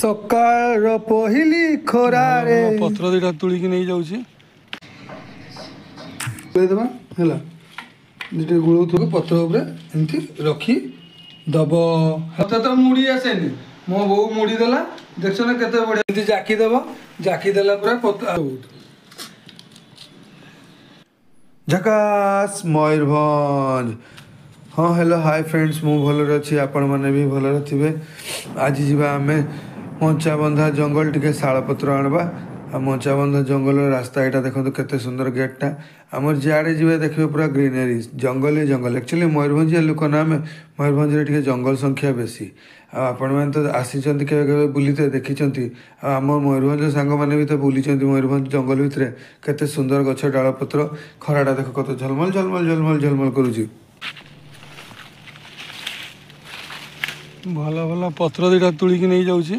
ସକାଳର ପହିଲି ଖରାରେ ପତ୍ର ଦୁଇଟା ତୁଳିକି ନେଇ ଯାଉଛି ଦେବା ହେଲା ଦୁଇଟା ଗୁଳଉଥିବ ପତ୍ର ଉପରେ ଏମିତି ରଖି ଦବ। ହାତ ତ ମୁଡ଼ି ଆସେନି ମୋ ବୋଉ ମୁଡ଼ି ଦେଲା ଦେଖଛ ନା କେତେ ବଢ଼ିଆ ଏମିତି ଜାକି ଦେବ ଜାକି ଦେଲା ପରେ ଝକାସ୍ ମୟୂରଭଞ୍ଜ। ହଁ ହ୍ୟାଲୋ ହାଇ ଫ୍ରେଣ୍ଡସ୍ ମୁଁ ଭଲରେ ଅଛି ଆପଣମାନେ ବି ଭଲରେ ଥିବେ। ଆଜି ଯିବା ଆମେ ମଞ୍ଚାବନ୍ଧା ଜଙ୍ଗଲ ଟିକେ ଶାଳପତ୍ର ଆଣିବା। ଆଉ ମଞ୍ଚାବନ୍ଧା ଜଙ୍ଗଲର ରାସ୍ତା ଏଇଟା ଦେଖନ୍ତୁ କେତେ ସୁନ୍ଦର ଗେଟ୍ଟା। ଆମର ଯିଆଡ଼େ ଯିବେ ଦେଖିବେ ପୁରା ଗ୍ରିନେରୀ ଜଙ୍ଗଲ ହିଁ ଜଙ୍ଗଲ। ଆକ୍ଚୁଆଲି ମୟୂରଭଞ୍ଜିଆ ଲୋକ ନା ଆମେ ମୟୂରଭଞ୍ଜରେ ଟିକେ ଜଙ୍ଗଲ ସଂଖ୍ୟା ବେଶୀ। ଆଉ ଆପଣମାନେ ତ ଆସିଛନ୍ତି କେବେ କେବେ ବୁଲିତେ ଦେଖିଛନ୍ତି। ଆଉ ଆମ ମୟୂରଭଞ୍ଜ ସାଙ୍ଗମାନେ ବି ତ ବୁଲିଛନ୍ତି ମୟୂରଭଞ୍ଜ ଜଙ୍ଗଲ ଭିତରେ କେତେ ସୁନ୍ଦର ଗଛ ଡାଳପତ୍ର। ଖରାଟା ଦେଖ କତ ଝଲମଲ ଝଲମଲ ଝଲମଲ ଝଲମଲ କରୁଛି। ଭଲ ଭଲ ପତ୍ର ଦୁଇଟା ତୁଳିକି ନେଇ ଯାଉଛି।